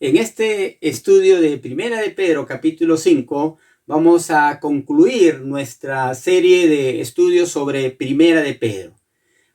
En este estudio de Primera de Pedro, capítulo 5, vamos a concluir nuestra serie de estudios sobre Primera de Pedro.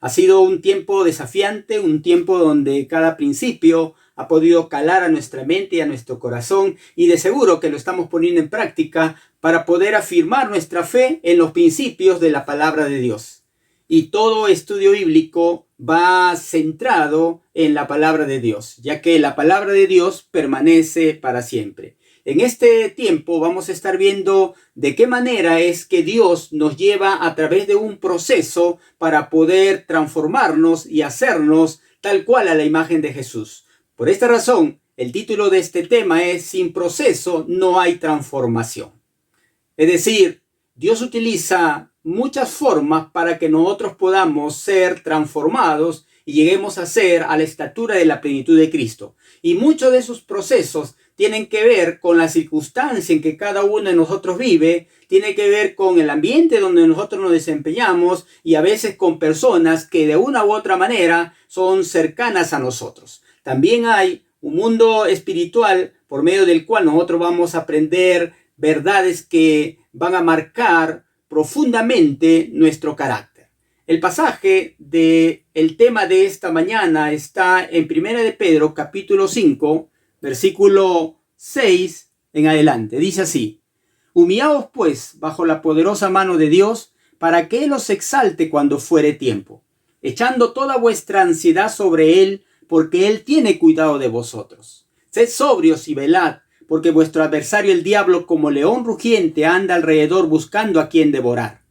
Ha sido un tiempo desafiante, un tiempo donde cada principio ha podido calar a nuestra mente y a nuestro corazón, y de seguro que lo estamos poniendo en práctica para poder afirmar nuestra fe en los principios de la palabra de Dios. Y todo estudio bíblico va centrado en la palabra de Dios, ya que la palabra de Dios permanece para siempre. En este tiempo vamos a estar viendo de qué manera es que Dios nos lleva a través de un proceso para poder transformarnos y hacernos tal cual a la imagen de Jesús. Por esta razón, el título de este tema es Sin proceso no hay transformación. Es decir, Dios utiliza muchas formas para que nosotros podamos ser transformados y lleguemos a ser a la estatura de la plenitud de Cristo. Y muchos de esos procesos tienen que ver con la circunstancia en que cada uno de nosotros vive, tiene que ver con el ambiente donde nosotros nos desempeñamos y a veces con personas que de una u otra manera son cercanas a nosotros. También hay un mundo espiritual por medio del cual nosotros vamos a aprender verdades que van a marcar profundamente nuestro carácter. El pasaje del tema de esta mañana está en 1 de Pedro, capítulo 5, versículo 6 en adelante. Dice así: Humillaos pues bajo la poderosa mano de Dios, para que Él os exalte cuando fuere tiempo, echando toda vuestra ansiedad sobre Él, porque Él tiene cuidado de vosotros. Sed sobrios y velad, porque vuestro adversario el diablo, como león rugiente, anda alrededor buscando a quien devorar.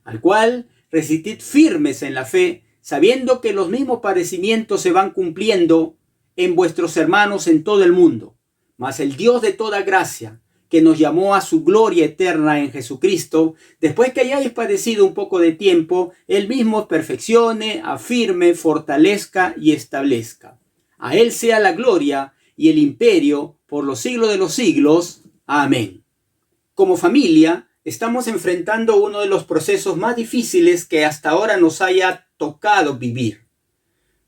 Al cual resistid firmes en la fe, sabiendo que los mismos padecimientos se van cumpliendo en vuestros hermanos en todo el mundo. Mas el Dios de toda gracia, que nos llamó a su gloria eterna en Jesucristo, después que hayáis padecido un poco de tiempo, Él mismo os perfeccione, afirme, fortalezca y establezca. A Él sea la gloria y el imperio por los siglos de los siglos. Amén. Como familia, estamos enfrentando uno de los procesos más difíciles que hasta ahora nos haya tocado vivir.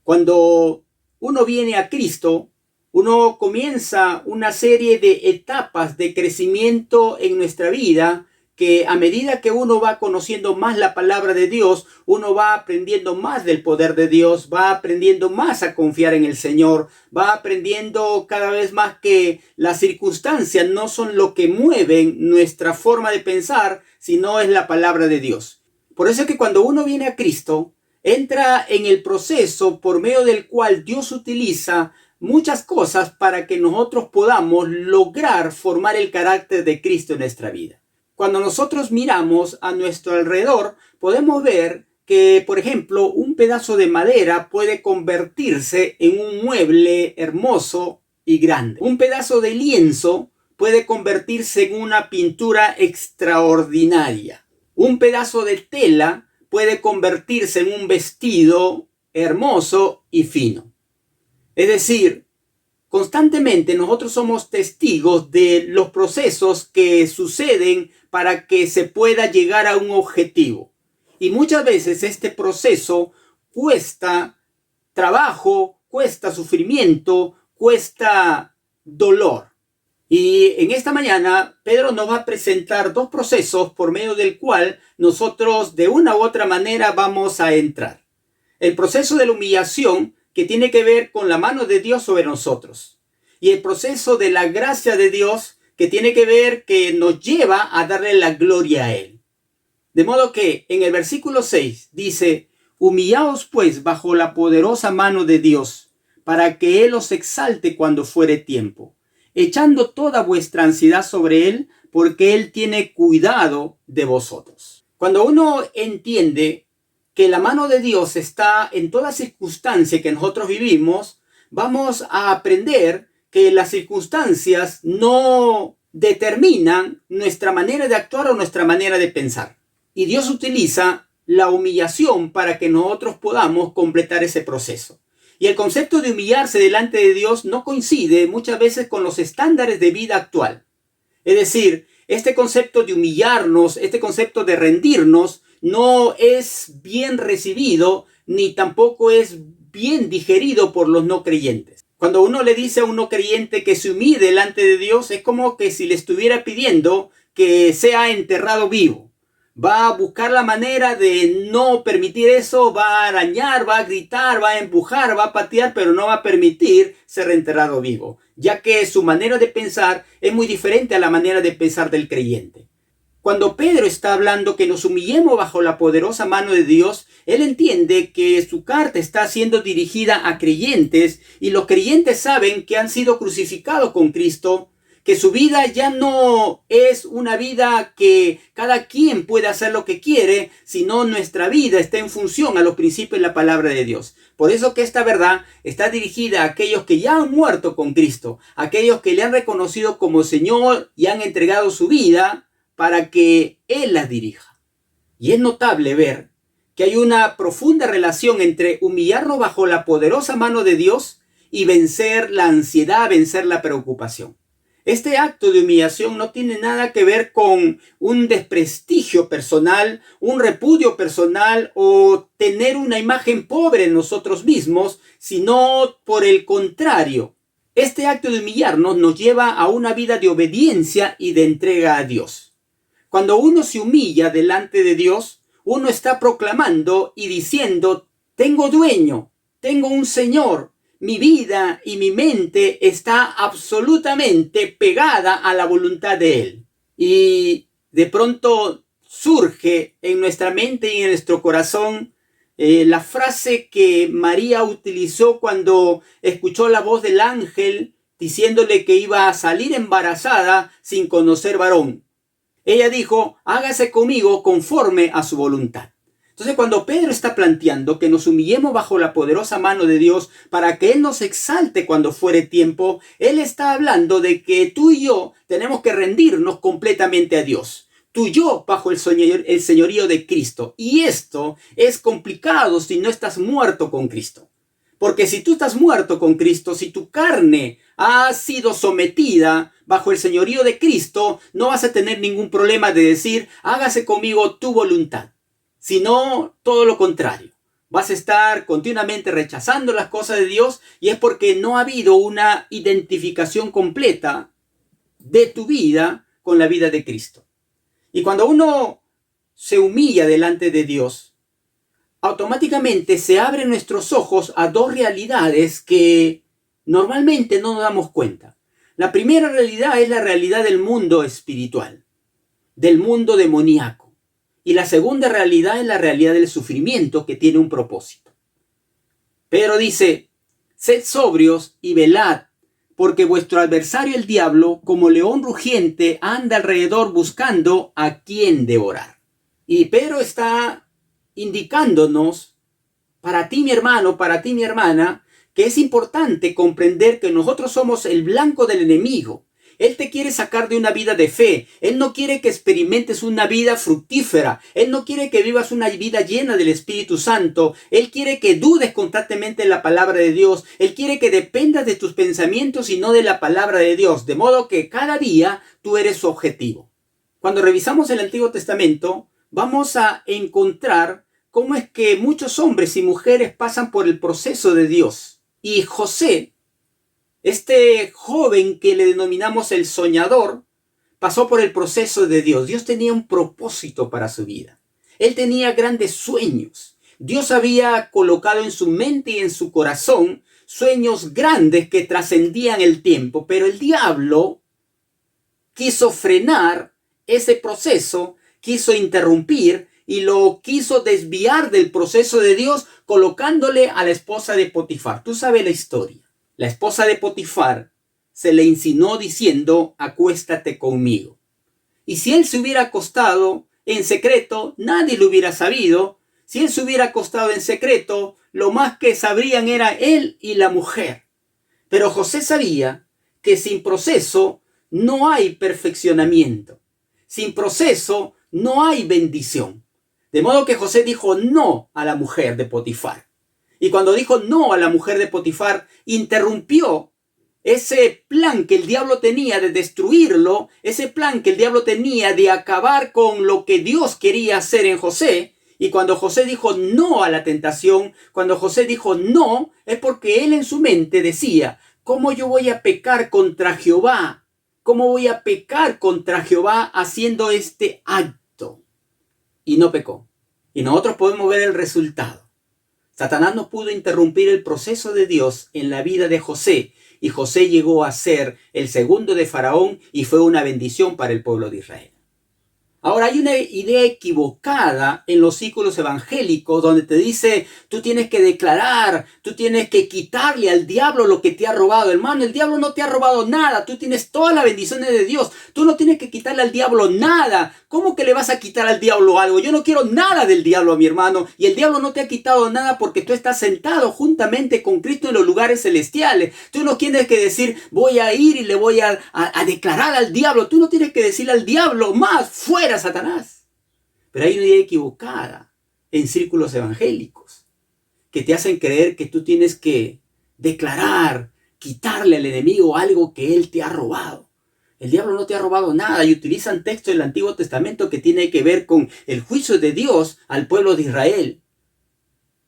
Cuando uno viene a Cristo, uno comienza una serie de etapas de crecimiento en nuestra vida que a medida que uno va conociendo más la palabra de Dios, uno va aprendiendo más del poder de Dios, va aprendiendo más a confiar en el Señor, va aprendiendo cada vez más que las circunstancias no son lo que mueven nuestra forma de pensar, sino es la palabra de Dios. Por eso es que cuando uno viene a Cristo, entra en el proceso por medio del cual Dios utiliza muchas cosas para que nosotros podamos lograr formar el carácter de Cristo en nuestra vida. Cuando nosotros miramos a nuestro alrededor, podemos ver que, por ejemplo, un pedazo de madera puede convertirse en un mueble hermoso y grande. Un pedazo de lienzo puede convertirse en una pintura extraordinaria. Un pedazo de tela puede convertirse en un vestido hermoso y fino. Es decir, constantemente nosotros somos testigos de los procesos que suceden para que se pueda llegar a un objetivo. Y muchas veces este proceso cuesta trabajo, cuesta sufrimiento, cuesta dolor. Y en esta mañana Pedro nos va a presentar dos procesos por medio del cual nosotros de una u otra manera vamos a entrar. El proceso de la humillación, que tiene que ver con la mano de Dios sobre nosotros. Y el proceso de la gracia de Dios, que tiene que ver que nos lleva a darle la gloria a Él. De modo que en el versículo 6 dice: Humillaos pues bajo la poderosa mano de Dios, para que Él os exalte cuando fuere tiempo, echando toda vuestra ansiedad sobre Él, porque Él tiene cuidado de vosotros. Cuando uno entiende que la mano de Dios está en toda circunstancia que nosotros vivimos, vamos a aprender que las circunstancias no determinan nuestra manera de actuar o nuestra manera de pensar. Y Dios utiliza la humillación para que nosotros podamos completar ese proceso. Y el concepto de humillarse delante de Dios no coincide muchas veces con los estándares de vida actual. Es decir, este concepto de humillarnos, este concepto de rendirnos, no es bien recibido ni tampoco es bien digerido por los no creyentes. Cuando uno le dice a un no creyente que se humille delante de Dios, es como que si le estuviera pidiendo que sea enterrado vivo. Va a buscar la manera de no permitir eso, va a arañar, va a gritar, va a empujar, va a patear, pero no va a permitir ser enterrado vivo, ya que su manera de pensar es muy diferente a la manera de pensar del creyente. Cuando Pedro está hablando que nos humillemos bajo la poderosa mano de Dios, él entiende que su carta está siendo dirigida a creyentes y los creyentes saben que han sido crucificados con Cristo, que su vida ya no es una vida que cada quien puede hacer lo que quiere, sino nuestra vida está en función a los principios de la palabra de Dios. Por eso que esta verdad está dirigida a aquellos que ya han muerto con Cristo, a aquellos que le han reconocido como Señor y han entregado su vida para que Él las dirija. Y es notable ver que hay una profunda relación entre humillarnos bajo la poderosa mano de Dios y vencer la ansiedad, vencer la preocupación. Este acto de humillación no tiene nada que ver con un desprestigio personal, un repudio personal o tener una imagen pobre en nosotros mismos, sino por el contrario. Este acto de humillarnos nos lleva a una vida de obediencia y de entrega a Dios. Cuando uno se humilla delante de Dios, uno está proclamando y diciendo, tengo dueño, tengo un Señor, mi vida y mi mente está absolutamente pegada a la voluntad de Él. Y de pronto surge en nuestra mente y en nuestro corazón la frase que María utilizó cuando escuchó la voz del ángel diciéndole que iba a salir embarazada sin conocer varón. Ella dijo, hágase conmigo conforme a su voluntad. Entonces, cuando Pedro está planteando que nos humillemos bajo la poderosa mano de Dios para que Él nos exalte cuando fuere tiempo, Él está hablando de que tú y yo tenemos que rendirnos completamente a Dios. Tú y yo bajo el señorío de Cristo. Y esto es complicado si no estás muerto con Cristo. Porque si tú estás muerto con Cristo, si tu carne ha sido sometida bajo el señorío de Cristo, no vas a tener ningún problema de decir, hágase conmigo tu voluntad. Sino todo lo contrario. Vas a estar continuamente rechazando las cosas de Dios y es porque no ha habido una identificación completa de tu vida con la vida de Cristo. Y cuando uno se humilla delante de Dios, automáticamente se abren nuestros ojos a dos realidades que normalmente no nos damos cuenta. La primera realidad es la realidad del mundo espiritual, del mundo demoníaco. Y la segunda realidad es la realidad del sufrimiento que tiene un propósito. Pero dice, sed sobrios y velad, porque vuestro adversario el diablo, como león rugiente, anda alrededor buscando a quien devorar. Y Pedro está indicándonos, para ti mi hermano, para ti mi hermana, que es importante comprender que nosotros somos el blanco del enemigo. Él te quiere sacar de una vida de fe. Él no quiere que experimentes una vida fructífera. Él no quiere que vivas una vida llena del Espíritu Santo. Él quiere que dudes constantemente en la palabra de Dios. Él quiere que dependas de tus pensamientos y no de la palabra de Dios. De modo que cada día tú eres su objetivo. Cuando revisamos el Antiguo Testamento, vamos a encontrar cómo es que muchos hombres y mujeres pasan por el proceso de Dios. Y José, este joven que le denominamos el soñador, pasó por el proceso de Dios. Dios tenía un propósito para su vida. Él tenía grandes sueños. Dios había colocado en su mente y en su corazón sueños grandes que trascendían el tiempo, pero el diablo quiso frenar ese proceso, quiso interrumpir y lo quiso desviar del proceso de Dios colocándole a la esposa de Potifar. Tú sabes la historia. La esposa de Potifar se le insinuó diciendo, acuéstate conmigo. Y si él se hubiera acostado en secreto, nadie lo hubiera sabido. Si él se hubiera acostado en secreto, lo más que sabrían era él y la mujer. Pero José sabía que sin proceso no hay perfeccionamiento. Sin proceso no hay bendición. De modo que José dijo no a la mujer de Potifar. Y cuando dijo no a la mujer de Potifar, interrumpió ese plan que el diablo tenía de destruirlo, ese plan que el diablo tenía de acabar con lo que Dios quería hacer en José. Y cuando José dijo no a la tentación, cuando José dijo no, es porque él en su mente decía, ¿cómo yo voy a pecar contra Jehová? ¿Cómo voy a pecar contra Jehová haciendo este acto? Y no pecó. Y nosotros podemos ver el resultado. Satanás no pudo interrumpir el proceso de Dios en la vida de José. Y José llegó a ser el segundo de Faraón y fue una bendición para el pueblo de Israel. Ahora, hay una idea equivocada en los círculos evangélicos donde te dice, tú tienes que declarar, tú tienes que quitarle al diablo lo que te ha robado. Hermano, el diablo no te ha robado nada, tú tienes todas las bendiciones de Dios, tú no tienes que quitarle al diablo nada. ¿Cómo que le vas a quitar al diablo algo? Yo no quiero nada del diablo, mi hermano, y el diablo no te ha quitado nada porque tú estás sentado juntamente con Cristo en los lugares celestiales. Tú no tienes que decir, voy a ir y le voy a declarar al diablo. Tú no tienes que decirle al diablo, más fuera Satanás. Pero hay una idea equivocada en círculos evangélicos que te hacen creer que tú tienes que declarar, quitarle al enemigo algo que él te ha robado. El diablo no te ha robado nada y utilizan textos del Antiguo Testamento que tiene que ver con el juicio de Dios al pueblo de Israel.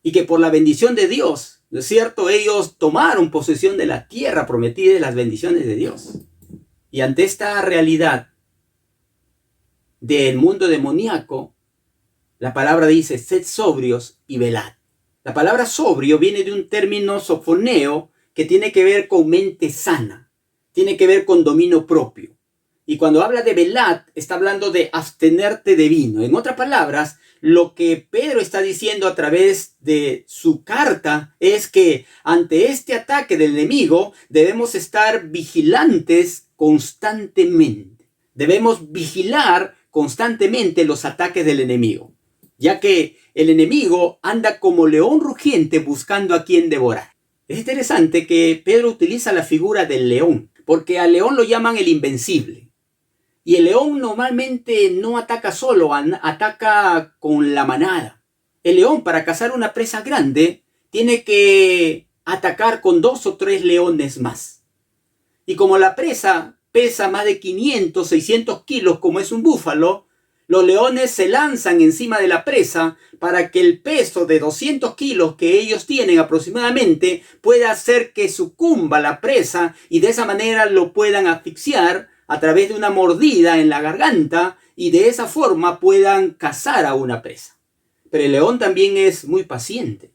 Y que por la bendición de Dios, ¿no es cierto? Ellos tomaron posesión de la tierra prometida y de las bendiciones de Dios. Y ante esta realidad del mundo demoníaco, la palabra dice, sed sobrios y velad. La palabra sobrio viene de un término sofoneo que tiene que ver con mente sana, tiene que ver con dominio propio. Y cuando habla de velad, está hablando de abstenerte de vino. En otras palabras, lo que Pedro está diciendo a través de su carta es que ante este ataque del enemigo debemos estar vigilantes constantemente. Debemos vigilar constantemente los ataques del enemigo, ya que el enemigo anda como león rugiente buscando a quien devorar. Es interesante que Pedro utiliza la figura del león, porque al león lo llaman el invencible. Y el león normalmente no ataca solo, ataca con la manada. El león, para cazar una presa grande, tiene que atacar con 2 o 3 leones más. Y como la presa pesa más de 500, 600 kilos, como es un búfalo, los leones se lanzan encima de la presa para que el peso de 200 kilos que ellos tienen aproximadamente pueda hacer que sucumba la presa y de esa manera lo puedan asfixiar a través de una mordida en la garganta y de esa forma puedan cazar a una presa. Pero el león también es muy paciente.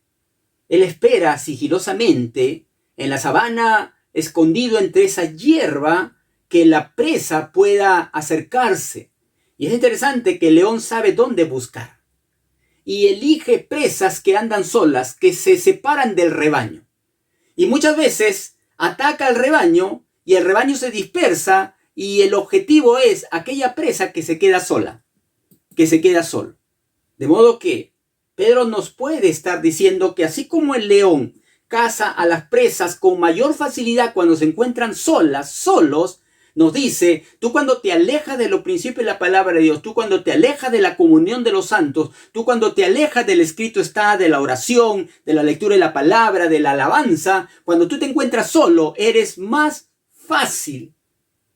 Él espera sigilosamente en la sabana, escondido entre esa hierba, que la presa pueda acercarse. Y es interesante que el león sabe dónde buscar. Y elige presas que andan solas, que se separan del rebaño. Y muchas veces ataca al rebaño y el rebaño se dispersa y el objetivo es aquella presa que se queda sola, que se queda solo. De modo que Pedro nos puede estar diciendo que así como el león caza a las presas con mayor facilidad cuando se encuentran solos, nos dice, tú cuando te alejas de los principios de la palabra de Dios, tú cuando te alejas de la comunión de los santos, tú cuando te alejas del escrito está, de la oración, de la lectura de la palabra, de la alabanza, cuando tú te encuentras solo, eres más fácil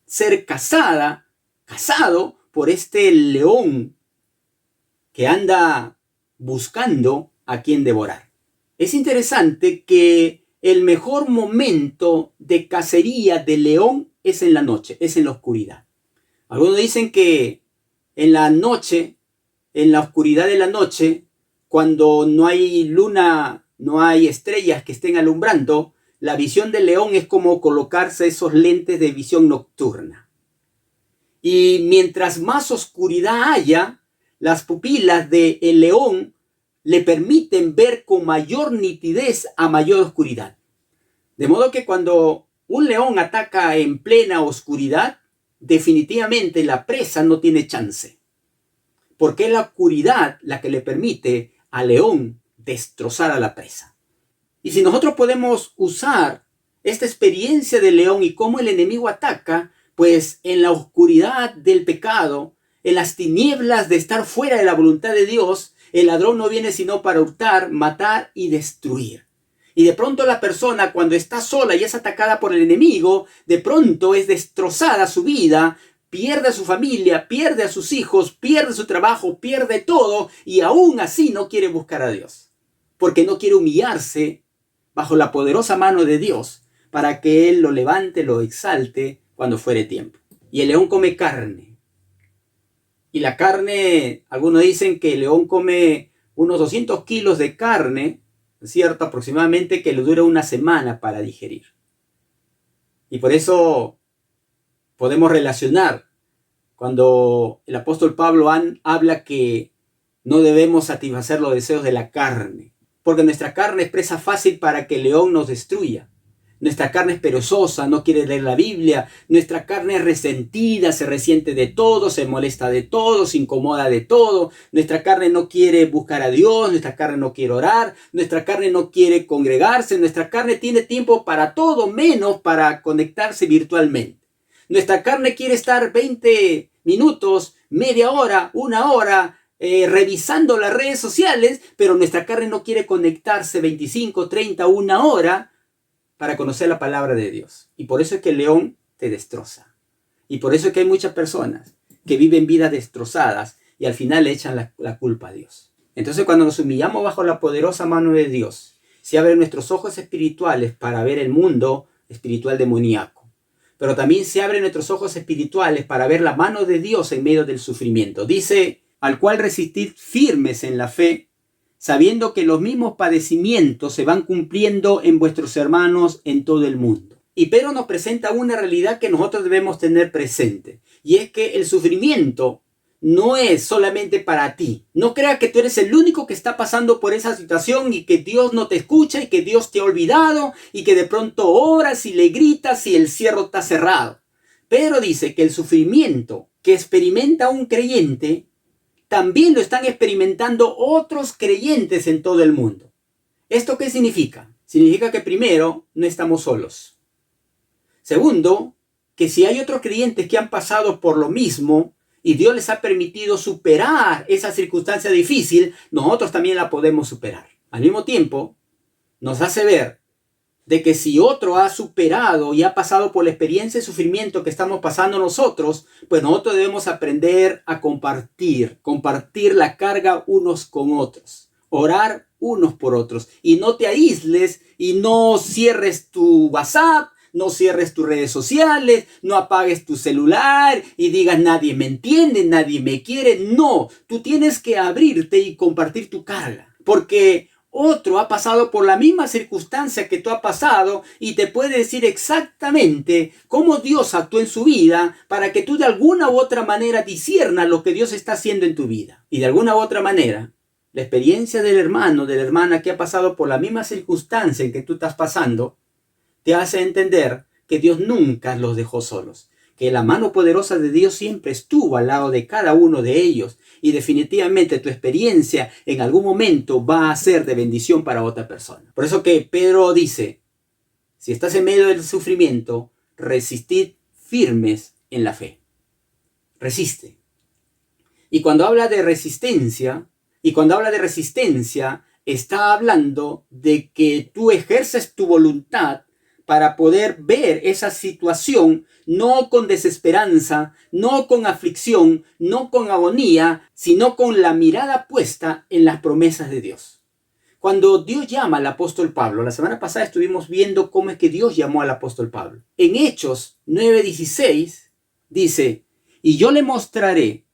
ser casado por este león que anda buscando a quien devorar. Es interesante que el mejor momento de cacería del león es en la noche, es en la oscuridad. Algunos dicen que en la noche, en la oscuridad de la noche, cuando no hay luna, no hay estrellas que estén alumbrando, la visión del león es como colocarse esos lentes de visión nocturna. Y mientras más oscuridad haya, las pupilas del león le permiten ver con mayor nitidez a mayor oscuridad. De modo que cuando un león ataca en plena oscuridad, definitivamente la presa no tiene chance. Porque es la oscuridad la que le permite al león destrozar a la presa. Y si nosotros podemos usar esta experiencia del león y cómo el enemigo ataca, pues en la oscuridad del pecado, en las tinieblas de estar fuera de la voluntad de Dios, el ladrón no viene sino para hurtar, matar y destruir. Y de pronto la persona, cuando está sola y es atacada por el enemigo, de pronto es destrozada su vida, pierde a su familia, pierde a sus hijos, pierde su trabajo, pierde todo y aún así no quiere buscar a Dios. Porque no quiere humillarse bajo la poderosa mano de Dios para que Él lo levante, lo exalte cuando fuere tiempo. Y el león come carne. Y la carne, algunos dicen que el león come unos 200 kilos de carne, ¿cierto? Aproximadamente, que le dura una semana para digerir. Y por eso podemos relacionar cuando el apóstol Pablo habla que no debemos satisfacer los deseos de la carne, porque nuestra carne es presa fácil para que el león nos destruya. Nuestra carne es perezosa, no quiere leer la Biblia. Nuestra carne es resentida, se resiente de todo, se molesta de todo, se incomoda de todo. Nuestra carne no quiere buscar a Dios, nuestra carne no quiere orar, nuestra carne no quiere congregarse, nuestra carne tiene tiempo para todo menos para conectarse virtualmente. Nuestra carne quiere estar 20 minutos, media hora, una hora, revisando las redes sociales, pero nuestra carne no quiere conectarse 25, 30, una hora para conocer la palabra de Dios. Y por eso es que el león te destroza. Y por eso es que hay muchas personas que viven vidas destrozadas y al final le echan la culpa a Dios. Entonces, cuando nos humillamos bajo la poderosa mano de Dios, se abren nuestros ojos espirituales para ver el mundo espiritual demoníaco. Pero también se abren nuestros ojos espirituales para ver la mano de Dios en medio del sufrimiento. Dice, al cual resistid firmes en la fe, sabiendo que los mismos padecimientos se van cumpliendo en vuestros hermanos en todo el mundo. Y Pedro nos presenta una realidad que nosotros debemos tener presente. Y es que el sufrimiento no es solamente para ti. No creas que tú eres el único que está pasando por esa situación y que Dios no te escucha y que Dios te ha olvidado y que de pronto oras y le gritas y el cielo está cerrado. Pedro dice que el sufrimiento que experimenta un creyente también lo están experimentando otros creyentes en todo el mundo. ¿Esto qué significa? Significa que primero, no estamos solos. Segundo, que si hay otros creyentes que han pasado por lo mismo y Dios les ha permitido superar esa circunstancia difícil, nosotros también la podemos superar. Al mismo tiempo, nos hace ver de que si otro ha superado y ha pasado por la experiencia de sufrimiento que estamos pasando nosotros, pues nosotros debemos aprender a compartir la carga unos con otros, orar unos por otros, y no te aísles y no cierres tu WhatsApp, no cierres tus redes sociales, no apagues tu celular y digas nadie me entiende, nadie me quiere. No, tú tienes que abrirte y compartir tu carga, porque otro ha pasado por la misma circunstancia que tú has pasado y te puede decir exactamente cómo Dios actuó en su vida para que tú de alguna u otra manera disiernas lo que Dios está haciendo en tu vida. Y de alguna u otra manera, la experiencia del hermano, de la hermana que ha pasado por la misma circunstancia en que tú estás pasando, te hace entender que Dios nunca los dejó solos, que la mano poderosa de Dios siempre estuvo al lado de cada uno de ellos. Y definitivamente tu experiencia en algún momento va a ser de bendición para otra persona. Por eso que Pedro dice, si estás en medio del sufrimiento, resistid firmes en la fe. Resiste. Y cuando habla de resistencia, está hablando de que tú ejerces tu voluntad para poder ver esa situación no con desesperanza, no con aflicción, no con agonía, sino con la mirada puesta en las promesas de Dios. Cuando Dios llama al apóstol Pablo, la semana pasada estuvimos viendo cómo es que Dios llamó al apóstol Pablo. En Hechos 9:16 dice, y yo le mostraré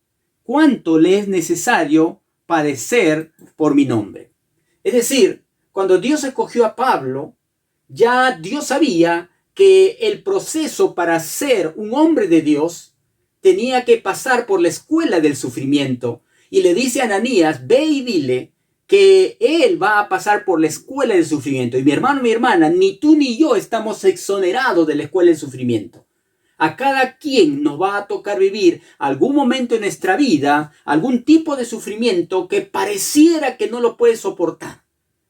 cuánto le es necesario padecer por mi nombre. Es decir, cuando Dios escogió a Pablo, ya Dios sabía que el proceso para ser un hombre de Dios tenía que pasar por la escuela del sufrimiento. Y le dice a Ananías, ve y dile que él va a pasar por la escuela del sufrimiento. Y mi hermano, mi hermana, ni tú ni yo estamos exonerados de la escuela del sufrimiento. A cada quien nos va a tocar vivir algún momento en nuestra vida, algún tipo de sufrimiento que pareciera que no lo puede soportar.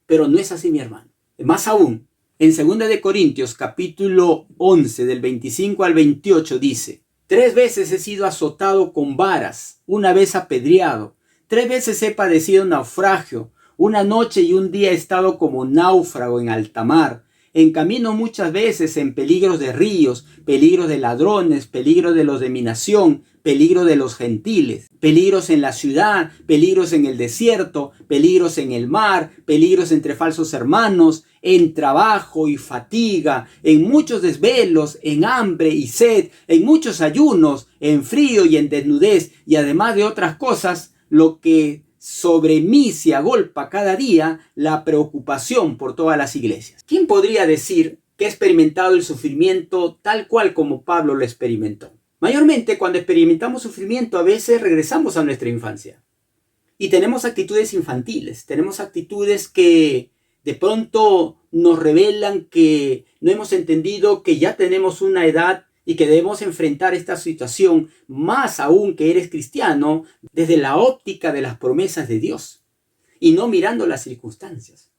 Pero no es así, mi hermano. Más aún, en 2 de Corintios capítulo 11 del 25 al 28 dice, 3 veces he sido azotado con varas, una vez apedreado, 3 veces he padecido naufragio, una noche y un día he estado como náufrago en alta mar, en camino muchas veces en peligros de ríos, peligros de ladrones, peligros de los de mi nación, peligro de los gentiles, peligros en la ciudad, peligros en el desierto, peligros en el mar, peligros entre falsos hermanos, en trabajo y fatiga, en muchos desvelos, en hambre y sed, en muchos ayunos, en frío y en desnudez, y además de otras cosas, lo que sobre mí se agolpa cada día, la preocupación por todas las iglesias. ¿Quién podría decir que ha experimentado el sufrimiento tal cual como Pablo lo experimentó? Mayormente cuando experimentamos sufrimiento a veces regresamos a nuestra infancia y tenemos actitudes infantiles, tenemos actitudes que de pronto nos revelan que no hemos entendido que ya tenemos una edad y que debemos enfrentar esta situación, más aún que eres cristiano, desde la óptica de las promesas de Dios y no mirando las circunstancias.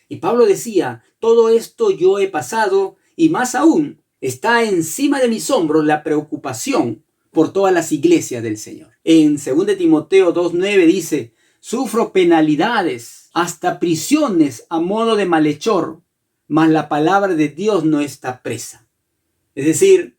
Y Pablo decía, todo esto yo he pasado y más aún está encima de mis hombros la preocupación por todas las iglesias del Señor. En 2 Timoteo 2:9 dice, sufro penalidades, hasta prisiones a modo de malhechor, mas la palabra de Dios no está presa. Es decir,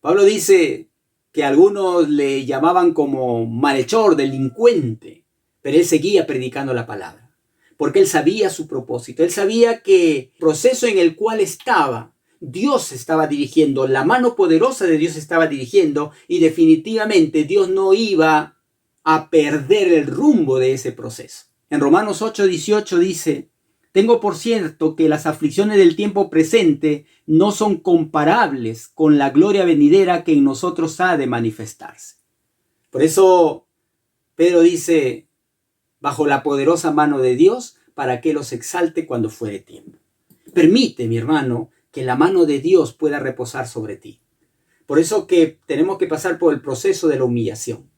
Pablo dice que algunos le llamaban como malhechor, delincuente, pero él seguía predicando la palabra, porque él sabía su propósito, él sabía que el proceso en el cual estaba, Dios estaba dirigiendo, la mano poderosa de Dios estaba dirigiendo y definitivamente Dios no iba a perder el rumbo de ese proceso. En Romanos 8:18 dice, tengo por cierto que las aflicciones del tiempo presente no son comparables con la gloria venidera que en nosotros ha de manifestarse. Por eso Pedro dice, bajo la poderosa mano de Dios, para que los exalte cuando fuere tiempo. Permite, mi hermano, que la mano de Dios pueda reposar sobre ti. Por eso que tenemos que pasar por el proceso de la humillación.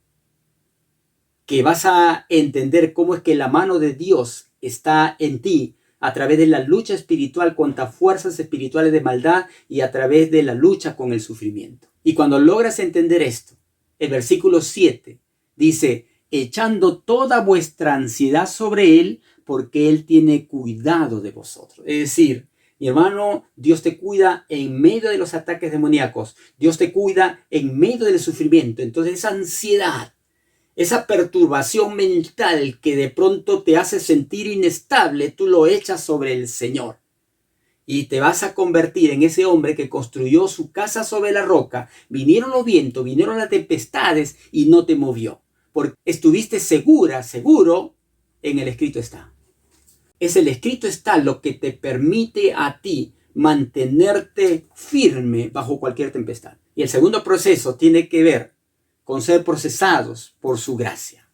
Que vas a entender cómo es que la mano de Dios está en ti a través de la lucha espiritual contra fuerzas espirituales de maldad y a través de la lucha con el sufrimiento. Y cuando logras entender esto, el versículo 7 dice, echando toda vuestra ansiedad sobre Él, porque Él tiene cuidado de vosotros. Es decir, mi hermano, Dios te cuida en medio de los ataques demoníacos. Dios te cuida en medio del sufrimiento. Entonces esa ansiedad, esa perturbación mental que de pronto te hace sentir inestable, tú lo echas sobre el Señor. Y te vas a convertir en ese hombre que construyó su casa sobre la roca. Vinieron los vientos, vinieron las tempestades y no te movió. Porque estuviste seguro en el escrito está. Es el escrito está lo que te permite a ti mantenerte firme bajo cualquier tempestad. Y el segundo proceso tiene que ver con ser procesados por su gracia.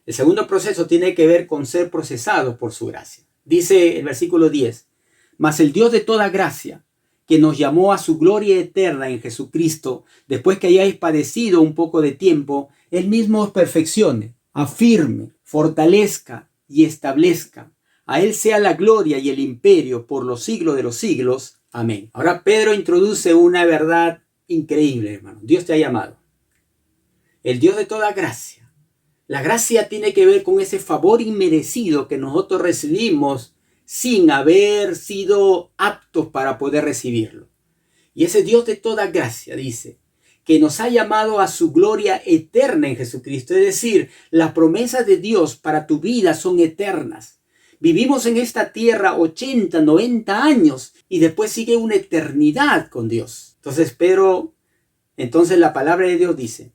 El segundo proceso tiene que ver con ser procesados por su gracia. Dice el versículo 10, mas el Dios de toda gracia, que nos llamó a su gloria eterna en Jesucristo, después que hayáis padecido un poco de tiempo, Él mismo os perfeccione, afirme, fortalezca y establezca. A Él sea la gloria y el imperio por los siglos de los siglos. Amén. Ahora Pedro introduce una verdad increíble, hermano. Dios te ha llamado. El Dios de toda gracia. La gracia tiene que ver con ese favor inmerecido que nosotros recibimos sin haber sido aptos para poder recibirlo. Y ese Dios de toda gracia dice que nos ha llamado a su gloria eterna en Jesucristo. Es decir, las promesas de Dios para tu vida son eternas. Vivimos en esta tierra 80, 90 años y después sigue una eternidad con Dios. Entonces la palabra de Dios dice,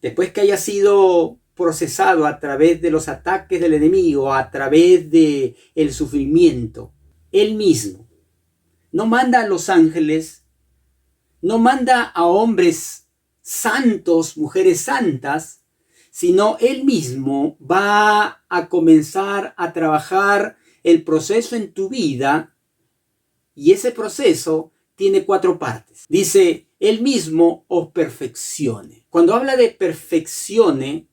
después que haya sido procesado a través de los ataques del enemigo, a través de el sufrimiento, Él mismo no manda a los ángeles, no manda a hombres santos, mujeres santas, sino Él mismo va a comenzar a trabajar el proceso en tu vida y ese proceso tiene 4 partes. Dice, Él mismo os perfeccione. Cuando habla de perfeccione,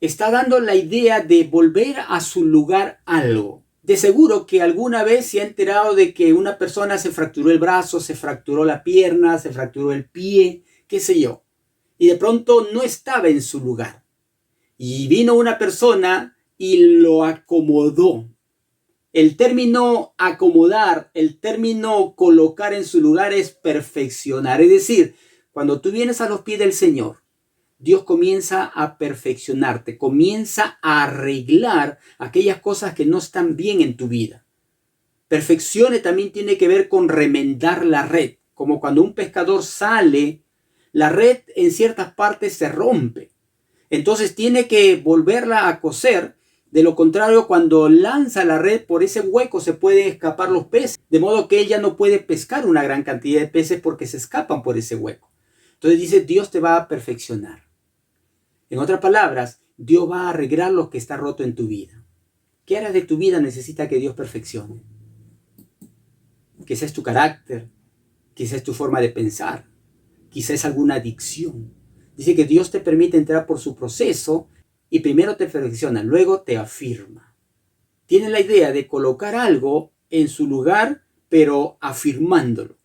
está dando la idea de volver a su lugar algo. De seguro que alguna vez se ha enterado de que una persona se fracturó el brazo, se fracturó la pierna, se fracturó el pie, qué sé yo. Y de pronto no estaba en su lugar. Y vino una persona y lo acomodó. El término acomodar, el término colocar en su lugar es perfeccionar. Es decir, cuando tú vienes a los pies del Señor, Dios comienza a perfeccionarte, comienza a arreglar aquellas cosas que no están bien en tu vida. Perfeccione también tiene que ver con remendar la red, como cuando un pescador sale, la red en ciertas partes se rompe. Entonces tiene que volverla a coser. De lo contrario, cuando lanza la red por ese hueco se pueden escapar los peces. De modo que él ya no puede pescar una gran cantidad de peces porque se escapan por ese hueco. Entonces dice, Dios te va a perfeccionar. En otras palabras, Dios va a arreglar lo que está roto en tu vida. ¿Qué áreas de tu vida necesita que Dios perfeccione? Quizás es tu carácter, quizás es tu forma de pensar, quizás es alguna adicción. Dice que Dios te permite entrar por su proceso y primero te perfecciona, luego te afirma. Tiene la idea de colocar algo en su lugar, pero afirmándolo.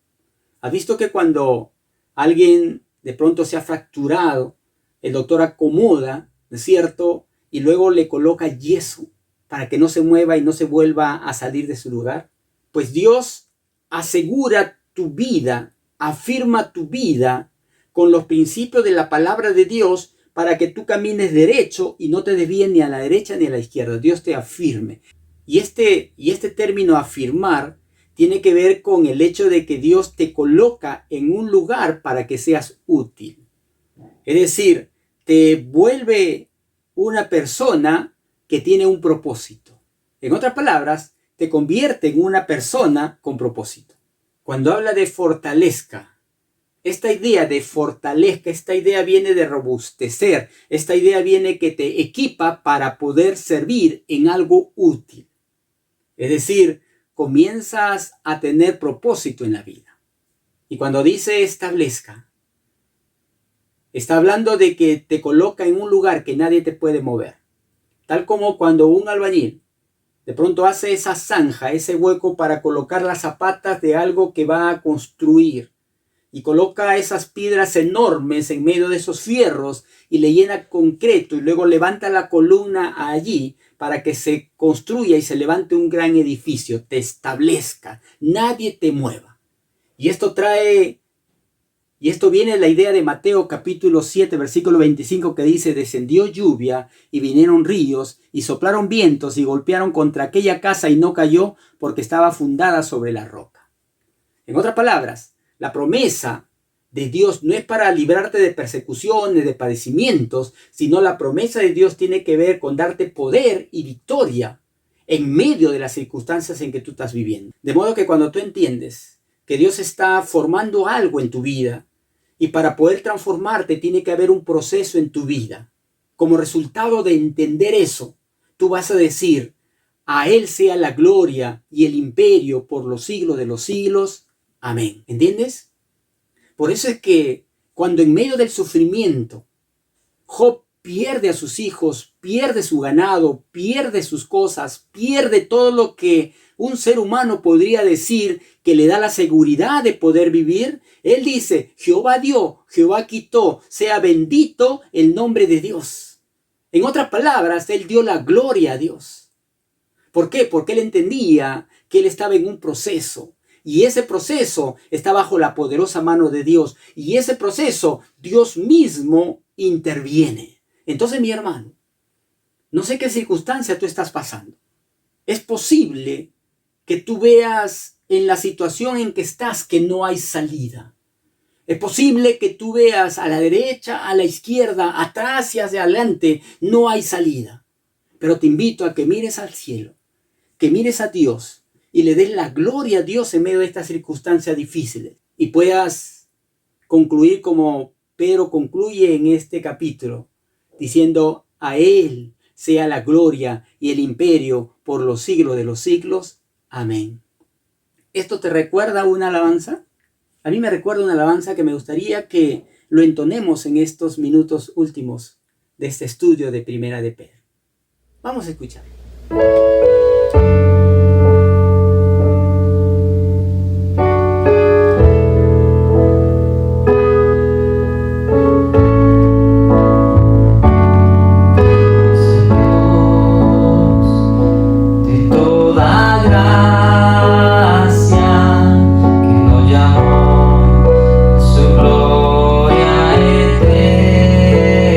¿Has visto que cuando alguien de pronto se ha fracturado, el doctor acomoda, ¿no es cierto? Y luego le coloca yeso para que no se mueva y no se vuelva a salir de su lugar? Pues Dios asegura tu vida, afirma tu vida con los principios de la palabra de Dios para que tú camines derecho y no te desvíes ni a la derecha ni a la izquierda. Dios te afirme. Y este término afirmar tiene que ver con el hecho de que Dios te coloca en un lugar para que seas útil. Es decir, te vuelve una persona que tiene un propósito. En otras palabras, te convierte en una persona con propósito. Cuando habla de fortalezca, esta idea de fortalezca, esta idea viene de robustecer, esta idea viene que te equipa para poder servir en algo útil. Es decir, comienzas a tener propósito en la vida. Y cuando dice establezca, está hablando de que te coloca en un lugar que nadie te puede mover. Tal como cuando un albañil de pronto hace esa zanja, ese hueco para colocar las zapatas de algo que va a construir. Y coloca esas piedras enormes en medio de esos fierros y le llena concreto y luego levanta la columna allí para que se construya y se levante un gran edificio, te establezca, nadie te mueva. Y esto viene de la idea de Mateo capítulo 7, versículo 25 que dice, descendió lluvia y vinieron ríos y soplaron vientos y golpearon contra aquella casa y no cayó porque estaba fundada sobre la roca. En otras palabras, la promesa de Dios no es para librarte de persecuciones, de padecimientos, sino la promesa de Dios tiene que ver con darte poder y victoria en medio de las circunstancias en que tú estás viviendo. De modo que cuando tú entiendes que Dios está formando algo en tu vida, y para poder transformarte tiene que haber un proceso en tu vida. Como resultado de entender eso, tú vas a decir, a Él sea la gloria y el imperio por los siglos de los siglos. Amén. ¿Entiendes? Por eso es que cuando en medio del sufrimiento, Job pierde a sus hijos, pierde su ganado, pierde sus cosas, pierde todo lo que un ser humano podría decir que le da la seguridad de poder vivir, él dice, Jehová dio, Jehová quitó, sea bendito el nombre de Dios. En otras palabras, él dio la gloria a Dios. ¿Por qué? Porque él entendía que él estaba en un proceso. Y ese proceso está bajo la poderosa mano de Dios. Y ese proceso, Dios mismo interviene. Entonces, mi hermano, no sé qué circunstancia tú estás pasando. Es posible que tú veas en la situación en que estás que no hay salida. Es posible que tú veas a la derecha, a la izquierda, atrás y hacia adelante, no hay salida. Pero te invito a que mires al cielo, que mires a Dios y le des la gloria a Dios en medio de estas circunstancias difíciles. Y puedas concluir como Pedro concluye en este capítulo, diciendo, a Él sea la gloria y el imperio por los siglos de los siglos. Amén. ¿Esto te recuerda una alabanza? A mí me recuerda una alabanza que me gustaría que lo entonemos en estos minutos últimos de este estudio de Primera de Pedro. Vamos a escuchar. Gloria eterna.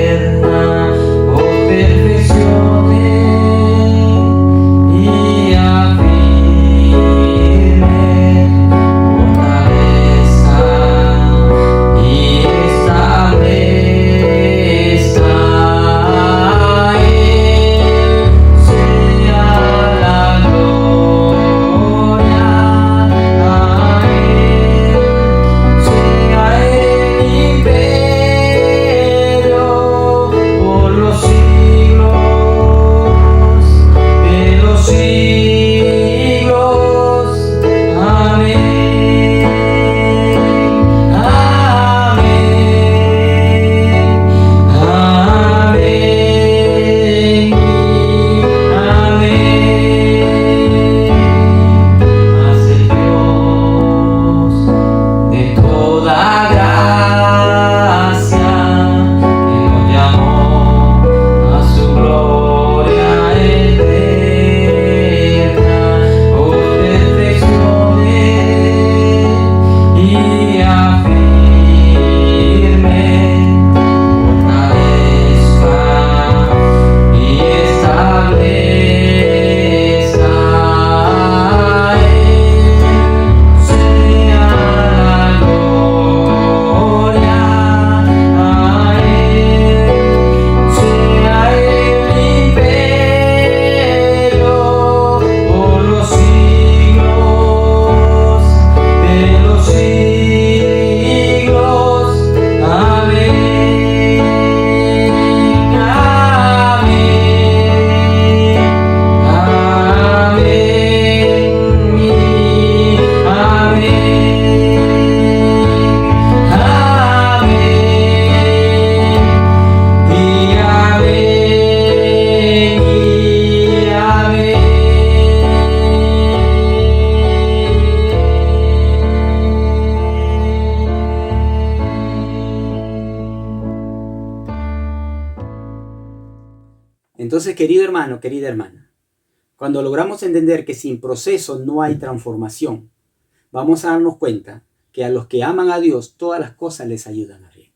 Entonces, querido hermano, querida hermana, cuando logramos entender que sin proceso no hay transformación, vamos a darnos cuenta que a los que aman a Dios, todas las cosas les ayudan a bien.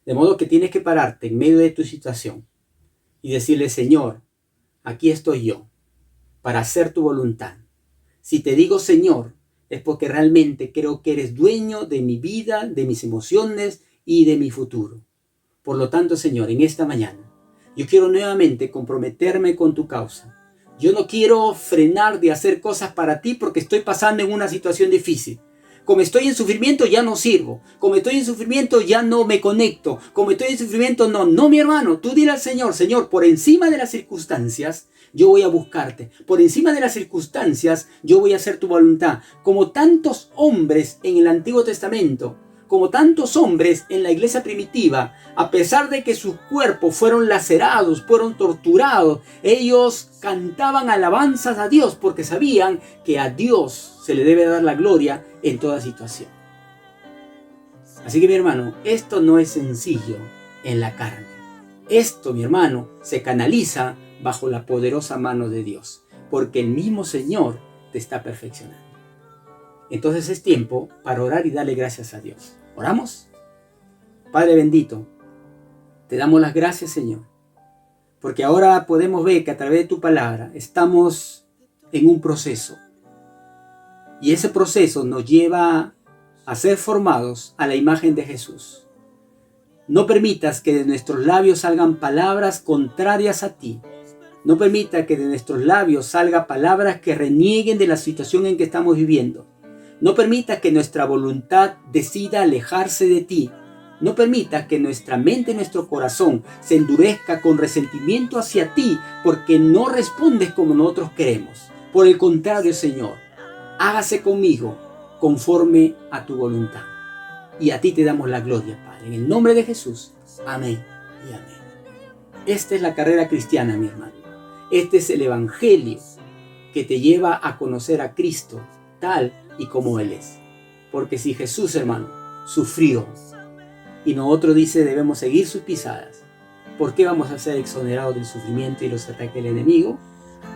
De modo que tienes que pararte en medio de tu situación y decirle, Señor, aquí estoy yo para hacer tu voluntad. Si te digo Señor, es porque realmente creo que eres dueño de mi vida, de mis emociones y de mi futuro. Por lo tanto, Señor, en esta mañana, yo quiero nuevamente comprometerme con tu causa. Yo no quiero frenar de hacer cosas para ti porque estoy pasando en una situación difícil. Como estoy en sufrimiento, ya no sirvo. Como estoy en sufrimiento, ya no me conecto. Como estoy en sufrimiento, no, mi hermano. Tú dile al Señor, Señor, por encima de las circunstancias, yo voy a buscarte. Por encima de las circunstancias, yo voy a hacer tu voluntad. Como tantos hombres en el Antiguo Testamento, como tantos hombres en la iglesia primitiva, a pesar de que sus cuerpos fueron lacerados, fueron torturados, ellos cantaban alabanzas a Dios porque sabían que a Dios se le debe dar la gloria en toda situación. Así que mi hermano, esto no es sencillo en la carne. Esto, mi hermano, se canaliza bajo la poderosa mano de Dios, porque el mismo Señor te está perfeccionando. Entonces es tiempo para orar y darle gracias a Dios. ¿Oramos? Padre bendito, te damos las gracias, Señor, porque ahora podemos ver que a través de tu palabra estamos en un proceso. Y ese proceso nos lleva a ser formados a la imagen de Jesús. No permitas que de nuestros labios salgan palabras contrarias a ti. No permita que de nuestros labios salgan palabras que renieguen de la situación en que estamos viviendo. No permita que nuestra voluntad decida alejarse de ti. No permita que nuestra mente y nuestro corazón se endurezca con resentimiento hacia ti porque no respondes como nosotros queremos. Por el contrario, Señor, hágase conmigo conforme a tu voluntad. Y a ti te damos la gloria, Padre. En el nombre de Jesús. Amén y amén. Esta es la carrera cristiana, mi hermano. Este es el evangelio que te lleva a conocer a Cristo tal y como Él es. Porque si Jesús, hermano, sufrió y nosotros dice debemos seguir sus pisadas, ¿por qué vamos a ser exonerados del sufrimiento y los ataques del enemigo?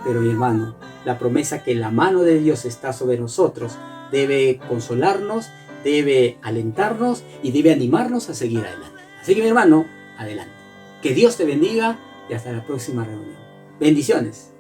Pero mi hermano, la promesa que la mano de Dios está sobre nosotros debe consolarnos, debe alentarnos y debe animarnos a seguir adelante. Así que mi hermano, adelante. Que Dios te bendiga y hasta la próxima reunión. Bendiciones.